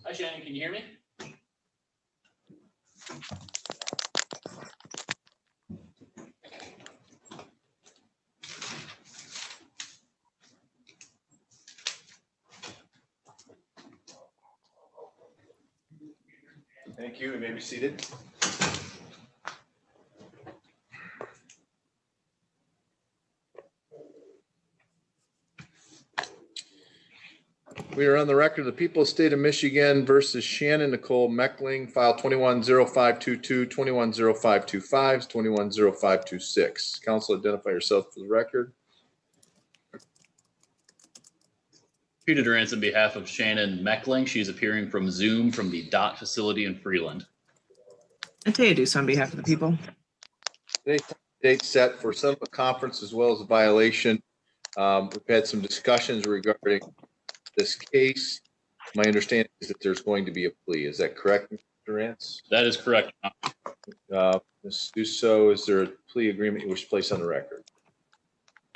Hi, Shannon, can you hear me? Thank you. You may be seated. We are on the record of the people of the state of Michigan versus Shannon Nicole Meckling, file 210522, 210525, 210526. Counsel, identify yourself for the record. Peter Durance on behalf of Shannon Meckling. She's appearing from Zoom from the DOT facility in Freeland. And Teodus on behalf of the people. Today's date set for settlement conference as well as a violation. We've had some discussions regarding this case. My understanding is that there's going to be a plea. Is that correct, Mr. Durance? That is correct. Ms. Dusso, is there a plea agreement you wish to place on the record?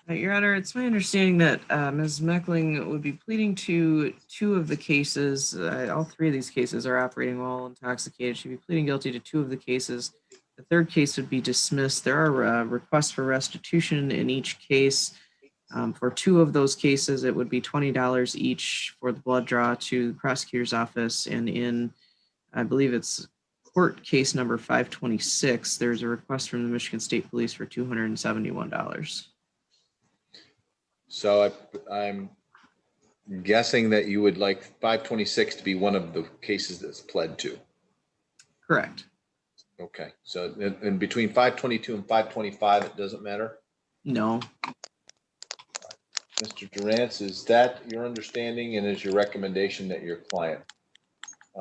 Your Honor, it's my understanding that Ms. Meckling would be pleading to two of the cases. All three of these cases are operating while intoxicated. She'd be pleading guilty to two of the cases. The third case would be dismissed. There are requests for restitution in each case. For two of those cases, it would be $20 each for the blood draw to the prosecutor's office. And in, I believe it's court case number 526, there's a request from the Michigan State Police for $271. So I'm guessing that you would like 526 to be one of the cases that's pled to. Correct. Okay. So in between 522 and 525, it doesn't matter? No. Mr. Durance, is that your understanding and is your recommendation that your client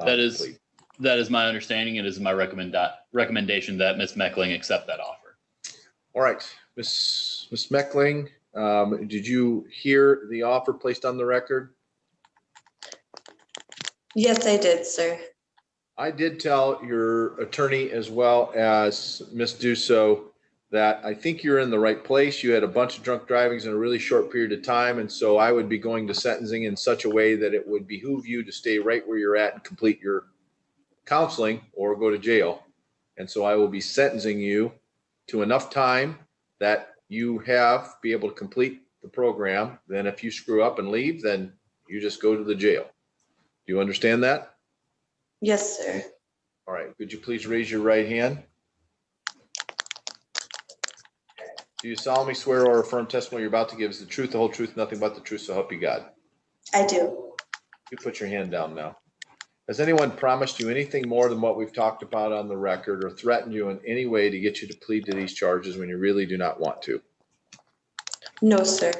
That is plead? That is my understanding. It is my recommendation that Ms. Meckling accept that offer. All right. Ms. Meckling, did you hear the offer placed on the record? Yes, I did, sir. I did tell your attorney as well as Ms. Dusso that I think you're in the right place. You had a bunch of drunk drivings in a really short period of time. And so I would be going to sentencing in such a way that it would behoove you to stay right where you're at and complete your counseling or go to jail. And so I will be sentencing you to enough time that you be able to complete the program. Then if you screw up and leave, then you just go to the jail. Do you understand that? Yes, sir. All right. Could you please raise your right hand? Do you solemnly swear or affirm testimony you're about to give is the truth, the whole truth, nothing but the truth, so help you God? I do. You put your hand down now. Has anyone promised you anything more than what we've talked about on the record or threatened you in any way to get you to plead to these charges when you really do not want to? No, sir.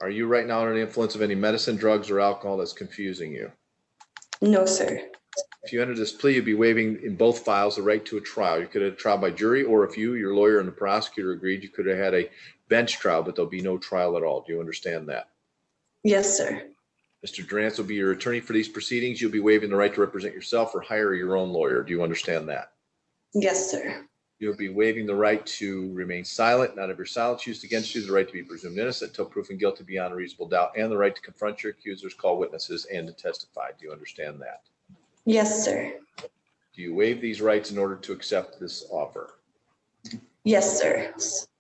Are you right now under the influence of any medicine, drugs, or alcohol that's confusing you? No, sir. If you enter this plea, you'd be waiving in both files the right to a trial. You could have a trial by jury, or if you, your lawyer, and the prosecutor agreed, you could have had a bench trial, but there'll be no trial at all. Do you understand that? Yes, sir. Mr. Durance will be your attorney for these proceedings. You'll be waiving the right to represent yourself or hire your own lawyer. Do you understand that? Yes, sir. You'll be waiving the right to remain silent, not have your silence used against you, the right to be presumed innocent until proven guilty beyond a reasonable doubt, and the right to confront your accusers, call witnesses, and to testify. Do you understand that? Yes, sir. Do you waive these rights in order to accept this offer? Yes, sir.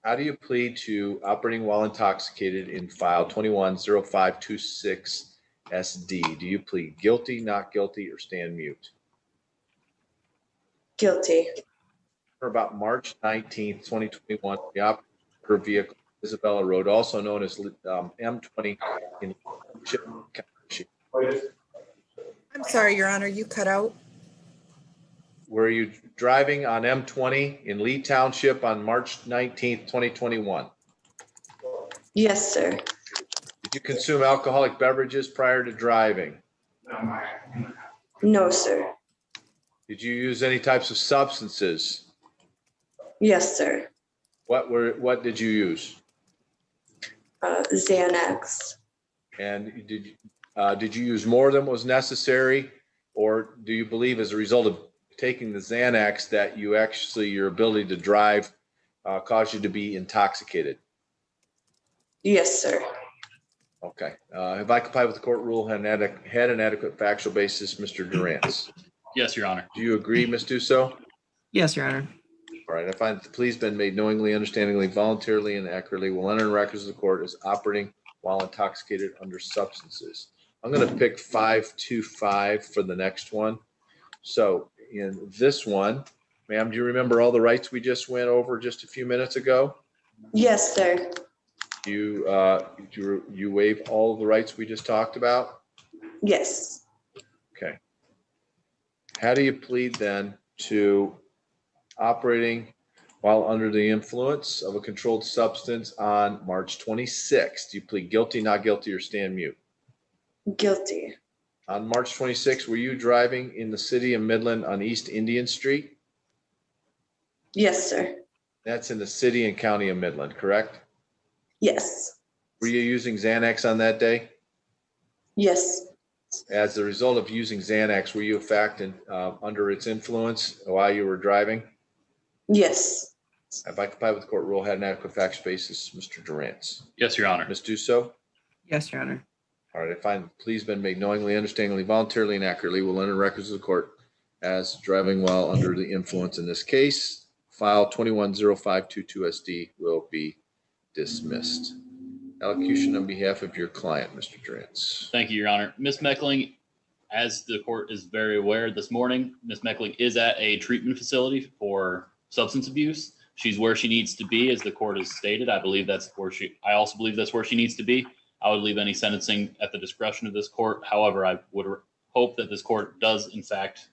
How do you plead to operating while intoxicated in file 210526 SD? Do you plead guilty, not guilty, or stand mute? Guilty. For about March 19th, 2021, the operator her vehicle, Isabella Road, also known as M20 in I'm sorry, Your Honor, you cut out. Were you driving on M20 in Lee Township on March 19th, 2021? Yes, sir. Did you consume alcoholic beverages prior to driving? No, sir. Did you use any types of substances? Yes, sir. What did you use? Xanax. And did you use more than was necessary, or do you believe as a result of taking the Xanax that your ability to drive caused you to be intoxicated? Yes, sir. Okay. Have I complied with the court rule, had an adequate factual basis, Mr. Durant? Yes, Your Honor. Do you agree, Ms. Duso? Yes, Your Honor. All right, I find that the plea has been made knowingly, understandingly, voluntarily, and accurately will enter in records of the court as operating while intoxicated under substances. I'm going to pick 525 for the next one. So in this one, ma'am, do you remember all the rights we just went over just a few minutes ago? Yes, sir. You waive all of the rights we just talked about? Yes. Okay. How do you plead then to operating while under the influence of a controlled substance on March 26th? Do you plead guilty, not guilty, or stand mute? Guilty. On March 26th, were you driving in the city of Midland on East Indian Street? Yes, sir. That's in the city and county of Midland, correct? Yes. Were you using Xanax on that day? Yes. As a result of using Xanax, were you in fact under its influence while you were driving? Yes. Have I complied with the court rule, had an adequate facts basis, Mr. Durant? Yes, Your Honor. Ms. Duso? Yes, Your Honor. All right, I find the plea's been made knowingly, understandingly, voluntarily, and accurately will enter records of the court as driving while under the influence in this case. File 210522SD will be dismissed. Allocution on behalf of your client, Mr. Durant. Thank you, Your Honor. Ms. Meckling, as the court is very aware this morning, Ms. Meckling is at a treatment facility for substance abuse. She's where she needs to be, as the court has stated. I also believe that's where she needs to be. I would leave any sentencing at the discretion of this court. However, I would hope that this court does, in fact,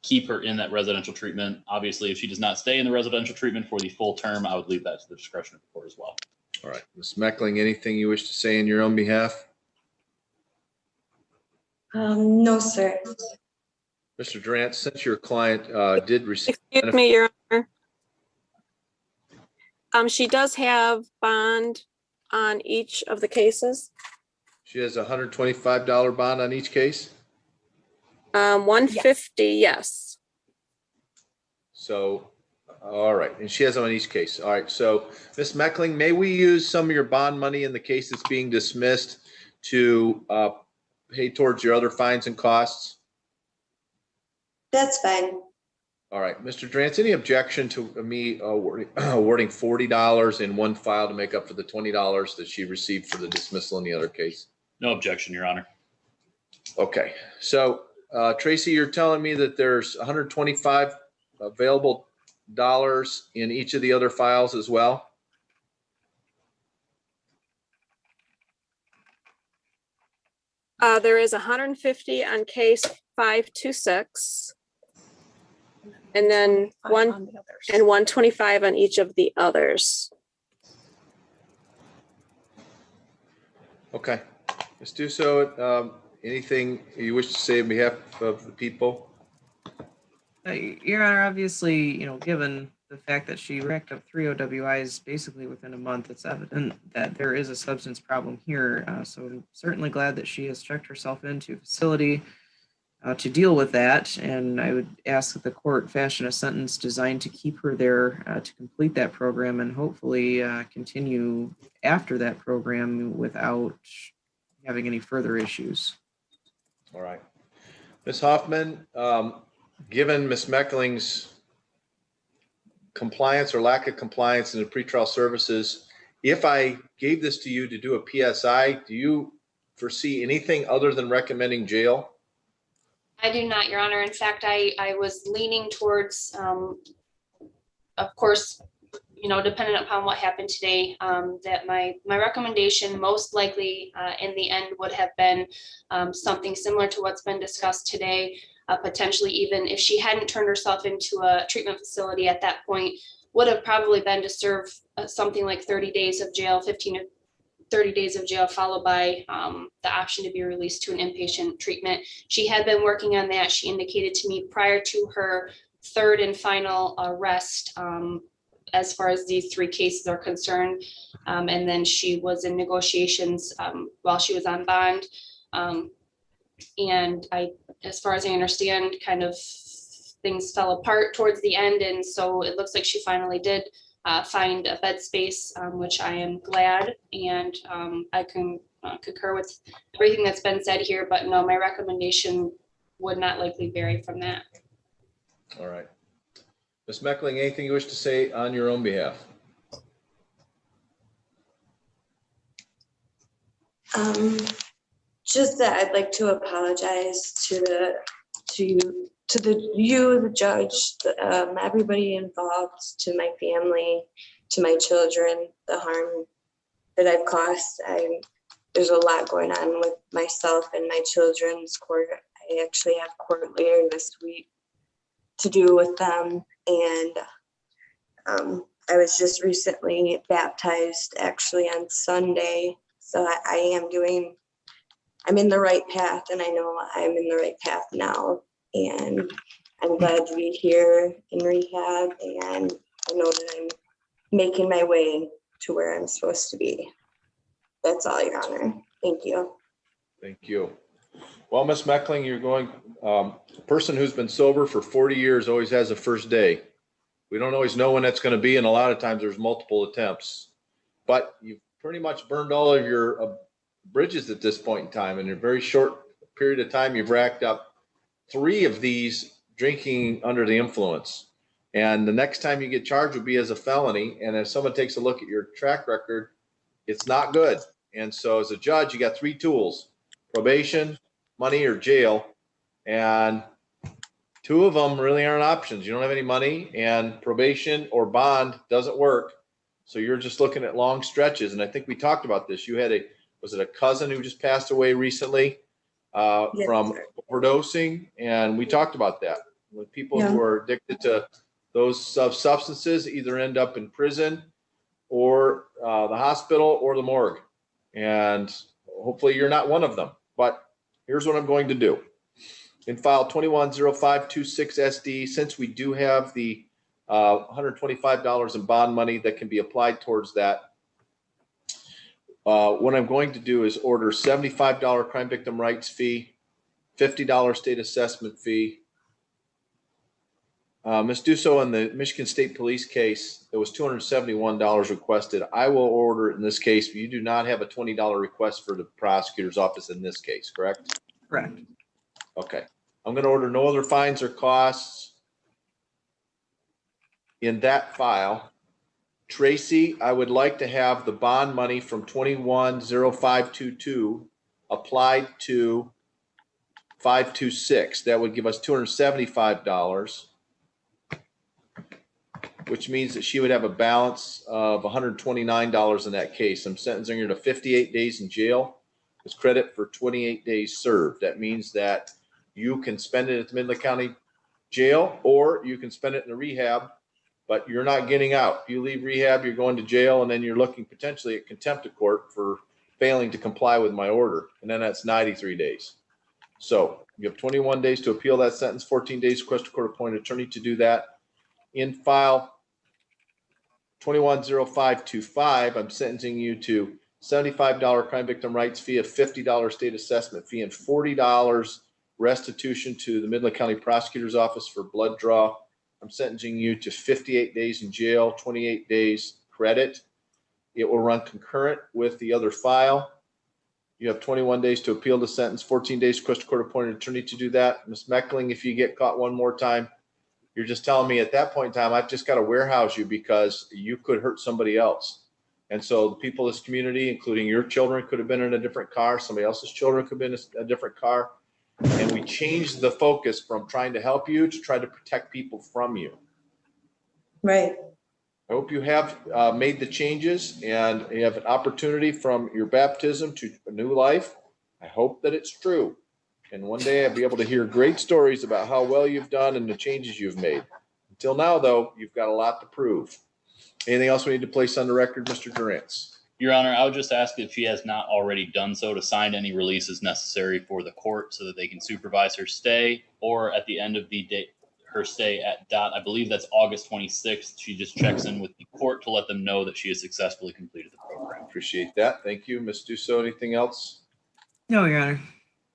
keep her in that residential treatment. Obviously, if she does not stay in the residential treatment for the full term, I would leave that to the discretion of the court as well. All right, Ms. Meckling, anything you wish to say in your own behalf? No, sir. Mr. Durant, since your client did receive. Excuse me, Your Honor. She does have bond on each of the cases. She has a $125 bond on each case? 150, yes. So, all right, and she has them on each case. All right, so Ms. Meckling, may we use some of your bond money in the case that's being dismissed to pay towards your other fines and costs? That's fine. All right, Mr. Durant, any objection to me awarding $40 in one file to make up for the $20 that she received for the dismissal in the other case? No objection, Your Honor. Okay, so Tracy, you're telling me that there's 125 available dollars in each of the other files as well? There is 150 on case 526. And then On the others. 125 on each of the others. Okay, let's do so. Anything you wish to say on behalf of the people? Your Honor, obviously, given the fact that she racked up 3 OWIs basically within a month, it's evident that there is a substance problem here. So I'm certainly glad that she has checked herself into a facility to deal with that. And I would ask that the court fashion a sentence designed to keep her there to complete that program and hopefully continue after that program without having any further issues. All right. Ms. Hoffman, given Ms. Meckling's compliance or lack of compliance in the pretrial services, if I gave this to you to do a PSI, do you foresee anything other than recommending jail? I do not, Your Honor. In fact, I was leaning towards, of course, depending upon what happened today, that my recommendation most likely in the end would have been something similar to what's been discussed today. Potentially even if she hadn't turned herself into a treatment facility at that point, would have probably been to serve something like 30 days of jail, 15 to 30 days of jail, followed by the option to be released to an inpatient treatment. She had been working on that. She indicated to me prior to her third and final arrest, as far as these 3 cases are concerned. And then she was in negotiations while she was on bond. And as far as I understand, kind of things fell apart towards the end. And so it looks like she finally did find a bed space, which I am glad. And I can concur with everything that's been said here, but no, my recommendation would not likely vary from that. All right. Ms. Meckling, anything you wish to say on your own behalf? Just that I'd like to apologize to the judge, everybody involved, to my family, to my children, the harm that I've caused. There's a lot going on with myself and my children's court. I actually have court later this week to do with them. And I was just recently baptized actually on Sunday. So I'm in the right path, and I know I'm in the right path now. And I'm glad to be here in rehab, and I know that I'm making my way to where I'm supposed to be. That's all, Your Honor. Thank you. Thank you. Well, Ms. Meckling, you're going, a person who's been sober for 40 years always has a first day. We don't always know when that's going to be, and a lot of times there's multiple attempts. But you've pretty much burned all of your bridges at this point in time. In a very short period of time, you've racked up 3 of these drinking under the influence. And the next time you get charged will be as a felony. And if someone takes a look at your track record, it's not good. And so as a judge, you got 3 tools: probation, money, or jail. And 2 of them really aren't options. You don't have any money, and probation or bond doesn't work. So you're just looking at long stretches. And I think we talked about this. You had was it a cousin who just passed away recently Yes, from sir. overdosing? And we talked about that. With people who are addicted to those substances either end up in prison or the hospital or the morgue. And hopefully you're not one of them. But here's what I'm going to do. In file 210526 SD, since we do have the $125 in bond money that can be applied towards that, what I'm going to do is order $75 crime victim rights fee, $50 state assessment fee. Ms. Dusso, in the Michigan State Police case, there was $271 requested. I will order in this case. You do not have a $20 request for the prosecutor's office in this case, correct? Correct. Okay. I'm going to order no other fines or costs in that file. Tracy, I would like to have the bond money from 210522 applied to 526. That would give us $275, which means that she would have a balance of $129 in that case. I'm sentencing her to 58 days in jail with credit for 28 days served. That means that you can spend it at the Midland County Jail, or you can spend it in a rehab, but you're not getting out. If you leave rehab, you're going to jail, and then you're looking potentially at contempt of court for failing to comply with my order. And then that's 93 days. So you have 21 days to appeal that sentence, 14 days to request a court appointed attorney to do that. In file 210525, I'm sentencing you to $75 crime victim rights fee, a $50 state assessment fee, and $40 restitution to the Midland County Prosecutor's Office for blood draw. I'm sentencing you to 58 days in jail, 28 days credit. It will run concurrent with the other file. You have 21 days to appeal the sentence, 14 days to request a court appointed attorney to do that. Ms. Meckling, if you get caught one more time, you're just telling me at that point in time, I've just got to warehouse you because you could hurt somebody else. And so the people in this community, including your children, could have been in a different car. Somebody else's children could have been in a different car. And we changed the focus from trying to help you to try to protect people from you. Right. I hope you have made the changes and you have an opportunity from your baptism to a new life. I hope that it's true. And one day I'll be able to hear great stories about how well you've done and the changes you've made. Until now, though, you've got a lot to prove. Anything else we need to place on the record, Mr. Durantz? Your Honor, I would just ask if she has not already done so to sign any releases necessary for the court so that they can supervise her stay, or at the end of the day, her stay at DOT, I believe that's August 26th. She just checks in with the court to let them know that she has successfully completed the program. Appreciate that. Thank you. Ms. Dusso, anything else? No, Your Honor.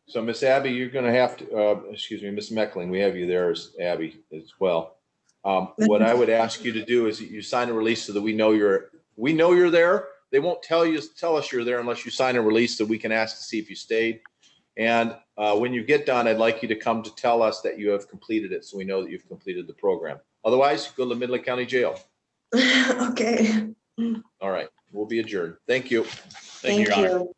So, Miss Abby, you're going to have to, excuse me, Miss Meckling, we have you there as Abby as well. What I would ask you to do is you sign a release so that we know you're there. they won't tell us you're there unless you sign a release that we can ask to see if you stayed. And when you get done, I'd like you to come to tell us that you have completed it, so we know that you've completed the program. Otherwise, go to Midland County Jail. Okay. All right, we'll be adjourned. Thank you. Thank you, Your Honor. you.